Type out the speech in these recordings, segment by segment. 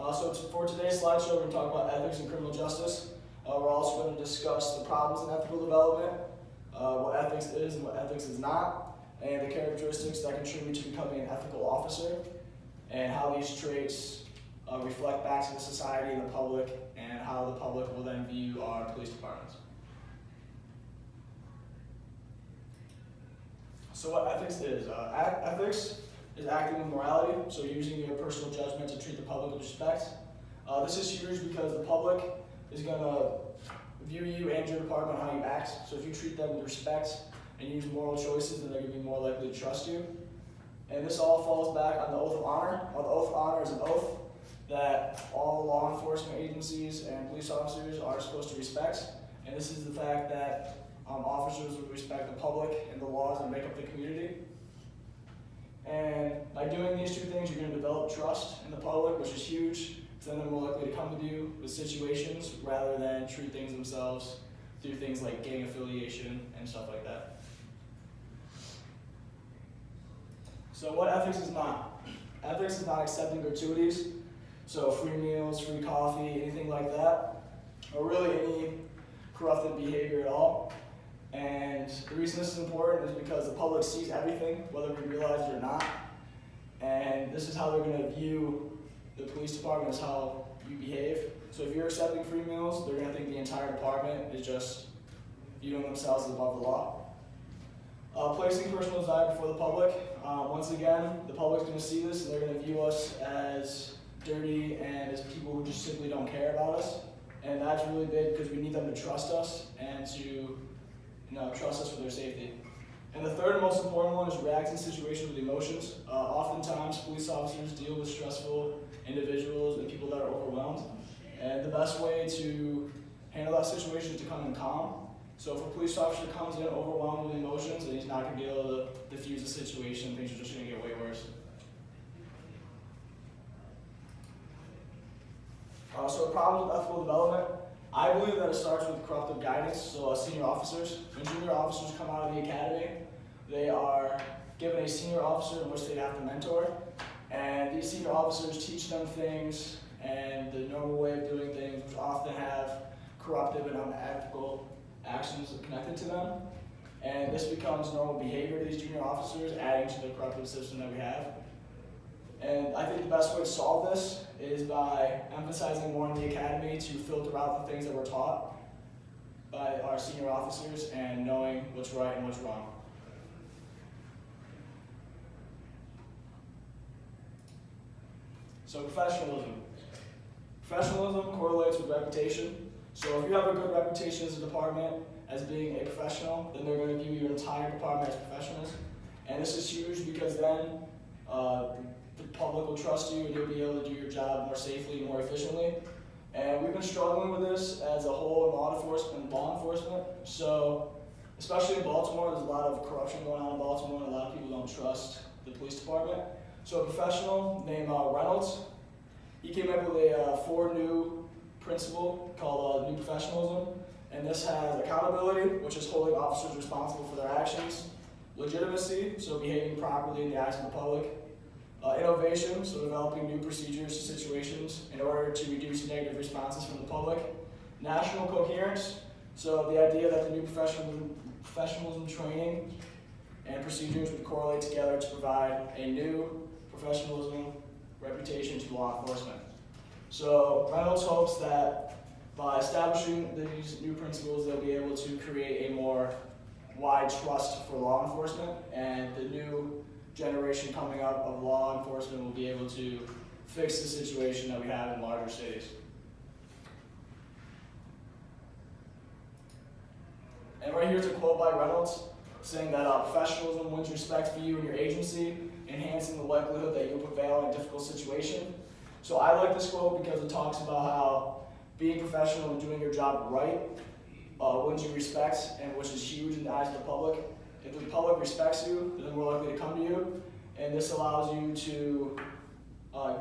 For today's slideshow, we're going to talk about ethics and criminal justice. We're also going to discuss the problems in ethical development, what ethics is and what ethics is not, and the characteristics that contribute to becoming an ethical officer, and how these traits reflect back to the society and the public, and how the public will then view our police departments. So what ethics is? Ethics is acting with morality, so using your personal judgment to treat the public with respect. This is huge because the public is going to view you and your department how you act. So if you treat them with respect and use moral choices, then they're going to be more likely to trust you. And this all falls back on the oath of honor. The oath of honor is an oath that all law enforcement agencies and police officers are supposed to respect. And this is the fact that officers will respect the public and the laws that make up the community. And by doing these two things, you're going to develop trust in the public, which is huge. So then they're more likely to come to you with situations rather than treat things themselves through things like gang affiliation and stuff like that. So what ethics is not? Ethics is not accepting gratuities, so free meals, free coffee, anything like that, or really any corrupted behavior at all. And the reason this is important is because the public sees everything, whether we realize it or not. And this is how they're going to view the police department, is how you behave. So if you're accepting free meals, they're going to think the entire department is just viewing themselves as above the law. Placing personal desire before the public. Once again, the public's going to see this and they're going to view us as dirty and as people who just simply don't care about us. And that's really big because we need them to trust us and to trust us for their safety. And the third and most important one is reacting to situations with emotions. Oftentimes, police officers deal with stressful individuals and people that are overwhelmed. And the best way to handle that situation is to come in calm. So if a police officer comes in overwhelmed with emotions, then he's not going to be able to diffuse the situation. Things are just going to get way worse. So the problems with ethical development. I believe that it starts with corruptive guidance, so senior officers. When junior officers come out of the academy, they are given a senior officer in which they have to mentor. And these senior officers teach them things and the normal way of doing things, which often have corruptive and unethical actions connected to them. And this becomes normal behavior to these junior officers, adding to the corruptive system that we have. And I think the best way to solve this is by emphasizing more in the academy to filter out the things that we're taught by our senior officers and knowing what's right and what's wrong. So professionalism. Professionalism correlates with reputation. So if you have a good reputation as a department as being a professional, then they're going to view your entire department as professionals. And this is huge because then the public will trust you and you'll be able to do your job more safely and more efficiently. And we've been struggling with this as a whole in law enforcement. So, especially in Baltimore, there's a lot of corruption going on in Baltimore and a lot of people don't trust the police department. So a professional named Reynolds, he came up with a 4-new principle called New Professionalism. And this has accountability, which is holding officers responsible for their actions. Legitimacy, so behaving properly in the eyes of the public. Innovation, so developing new procedures to situations in order to reduce negative responses from the public. National coherence, so the idea that the new professionalism training and procedures would correlate together to provide a new professionalism reputation to law enforcement. So Reynolds hopes that by establishing these new principles, they'll be able to create a more wide trust for law enforcement, and the new generation coming up of law enforcement will be able to fix the situation that we have in larger cities. And right here's a quote by Reynolds saying that professionalism wins respect for you and your agency, enhancing the likelihood that you'll prevail in a difficult situation. So I like this quote because it talks about how being professional and doing your job right wins you respect, and which is huge in the eyes of the public. If the public respects you, then they're more likely to come to you, and this allows you to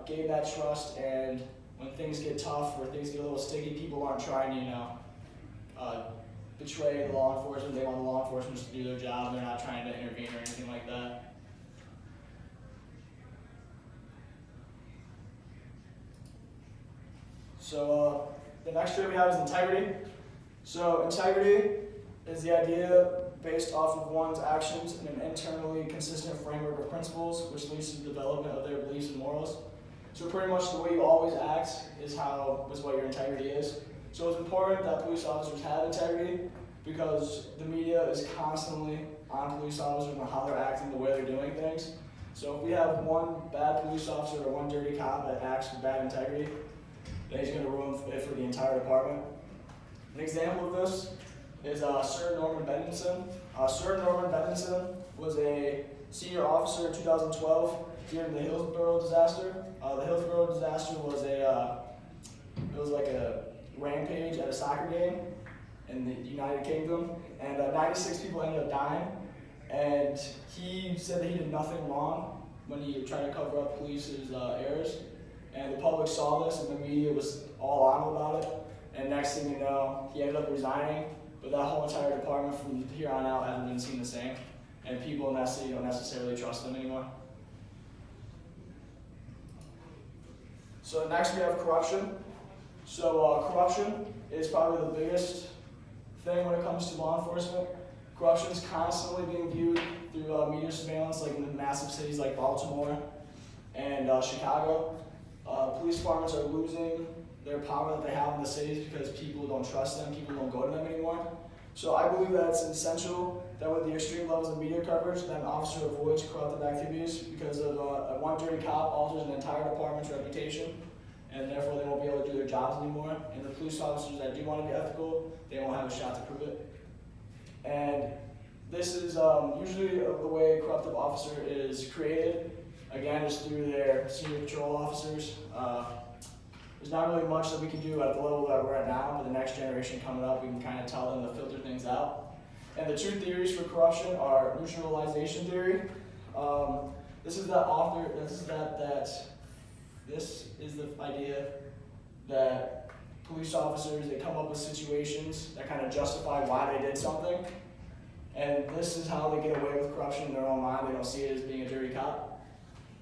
gain that trust, and when things get tough or things get a little sticky, people aren't trying to, betray the law enforcement. They want the law enforcement to do their job. They're not trying to intervene or anything like that. So the next trait we have is integrity. So integrity is the idea based off of one's actions in an internally consistent framework of principles, which leads to the development of their beliefs and morals. So pretty much the way you always act is what your integrity is. So it's important that police officers have integrity because the media is constantly on police officers and how they're acting, the way they're doing things. So if we have one bad police officer or one dirty cop that acts with bad integrity, then he's going to ruin it for the entire department. An example of this is Sir Norman Bedinson. Sir Norman Bedinson was a senior officer in 2012 during the Hillsborough disaster. The Hillsborough disaster was it was like a rampage at a soccer game in the United Kingdom, and 96 people ended up dying. And he said that he did nothing wrong when he tried to cover up police's errors. And the public saw this, and the media was all on about it. And next thing you know, he ended up resigning. But that whole entire department from here on out hasn't been seen the same. And people in that city don't necessarily trust them anymore. So next we have corruption. So corruption is probably the biggest thing when it comes to law enforcement. Corruption is constantly being viewed through media surveillance, like in the massive cities like Baltimore and Chicago. Police departments are losing their power that they have in the cities because people don't trust them, people don't go to them anymore. So I believe that it's essential that with the extreme levels of media coverage, that an officer avoids corruptive activities because of one dirty cop alters an entire department's reputation, and therefore they won't be able to do their jobs anymore. And the police officers that do want to be ethical, they won't have a shot to prove it. And this is usually the way a corruptive officer is created, again, just through their senior patrol officers. There's not really much that we can do at the level that we're at now, but the next generation coming up, we can kind of tell them to filter things out. And the two theories for corruption are neutralization theory. This is the idea that police officers, they come up with situations that kind of justify why they did something. And this is how they get away with corruption in their own mind. They don't see it as being a dirty cop.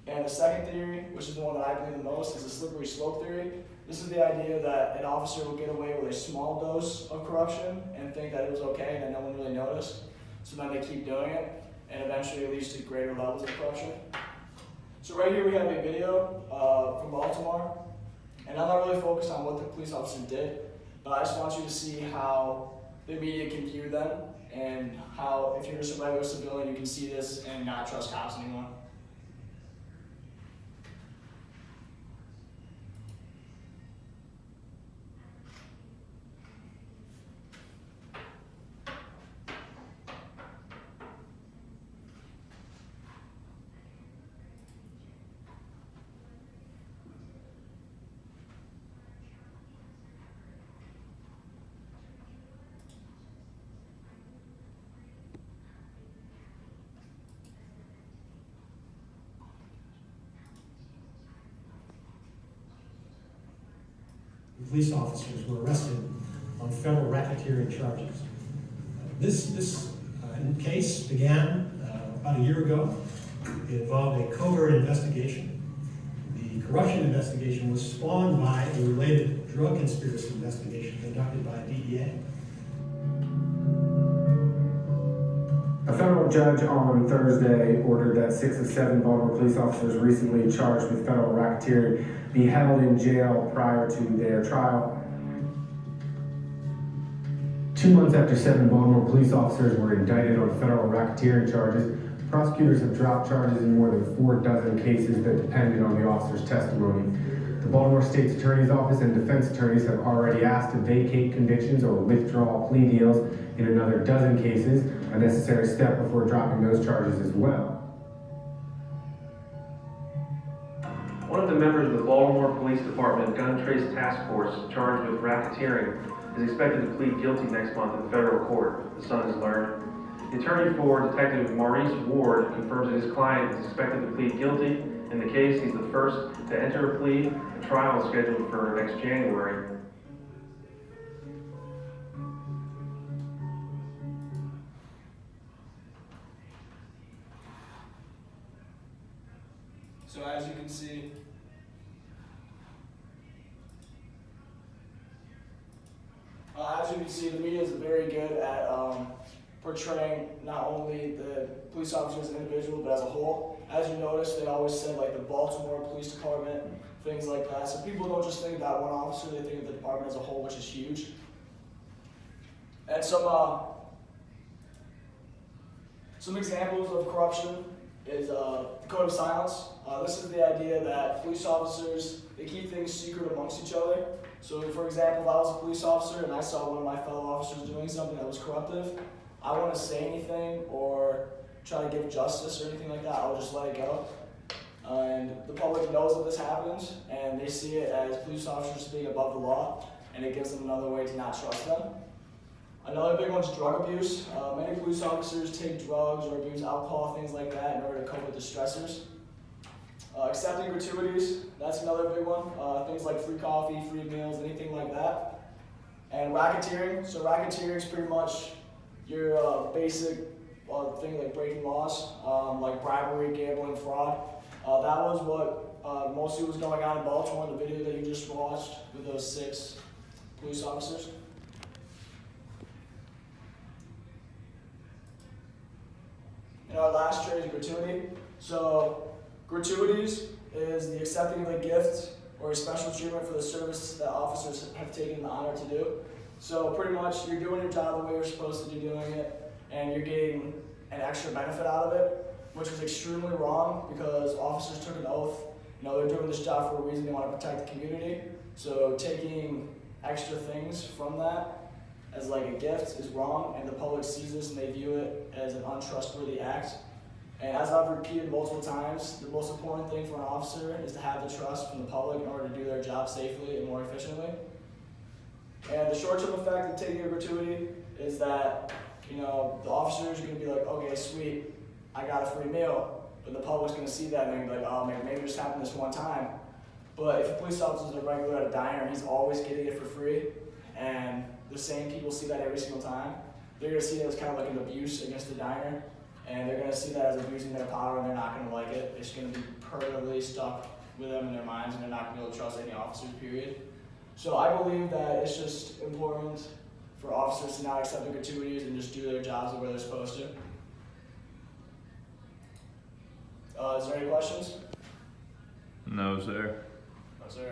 And the second theory, which is the one that I believe the most, is the slippery slope theory. This is the idea that an officer will get away with a small dose of corruption and think that it was okay and that no one really noticed. So then they keep doing it, and eventually it leads to greater levels of corruption. So right here we have a video from Baltimore, and I'm not really focused on what the police officer did, but I just want you to see how the media can view them and how, if you're just a regular civilian, you can see this and not trust cops anymore. Police officers were arrested on federal racketeering charges. This case began about a year ago. It involved a covert investigation. The corruption investigation was spawned by a related drug conspiracy investigation conducted by DEA. A federal judge on Thursday ordered that 6 of 7 Baltimore police officers recently charged with federal racketeering be held in jail prior to their trial. 2 months after 7 Baltimore police officers were indicted on federal racketeering charges, prosecutors have dropped charges in more than 4 dozen cases that depended on the officers' testimony. The Baltimore State's Attorney's Office and defense attorneys have already asked to vacate convictions or withdraw plea deals in another dozen cases, a necessary step before dropping those charges as well. One of the members of the Baltimore Police Department Gun Trace Task Force charged with racketeering is expected to plead guilty next month in federal court, the Sun has learned. The attorney for Detective Maurice Ward confirms that his client is expected to plead guilty. In the case, he's the first to enter a plea. A trial is scheduled for next January. So as you can see, As you can see, the media is very good at portraying not only the police officers as an individual, but as a whole. As you notice, they always said like the Baltimore Police Department, things like that. So people don't just think that one officer, they think of the department as a whole, which is huge. And some examples of corruption is the code of silence. This is the idea that police officers, they keep things secret amongst each other. So for example, if I was a police officer and I saw one of my fellow officers doing something that was corruptive, I wouldn't say anything or try to give justice or anything like that. I would just let it go. And the public knows that this happens, and they see it as police officers being above the law, and it gives them another way to not trust them. Another big one is drug abuse. Many police officers take drugs or abuse alcohol, things like that, in order to cope with the stressors. Accepting gratuities, that's another big one. Things like free coffee, free meals, anything like that. And racketeering. So racketeering is pretty much your basic thing like breaking laws, like bribery, gambling, fraud. That was what mostly was going on in Baltimore in the video that you just watched with those 6 police officers. And our last trait is gratuity. So gratuities is the accepting of a gift or a special treatment for the service that officers have taken the honor to do. So pretty much you're doing your job the way you're supposed to be doing it, and you're getting an extra benefit out of it, which is extremely wrong because officers took an oath. They're doing this job for a reason. They want to protect the community. So taking extra things from that as like a gift is wrong, and the public sees this and they view it as an untrustworthy act. And as I've repeated multiple times, the most important thing for an officer is to have the trust from the public in order to do their job safely and more efficiently. And the short-term effect of taking a gratuity is that, the officers are going to be like, okay, sweet, I got a free meal. But the public's going to see that and they're going to be like, oh, maybe it just happened this one time. But if a police officer is a regular at a diner and he's always getting it for free, and the same people see that every single time, they're going to see it as kind of like an abuse against the diner, and they're going to see that as abusing their power, and they're not going to like it. It's going to be permanently stuck with them in their minds, and they're not going to be able to trust any officers, period. So I believe that it's just important for officers to not accept the gratuities and just do their jobs the way they're supposed to. Is there any questions? No, sir. No, sir.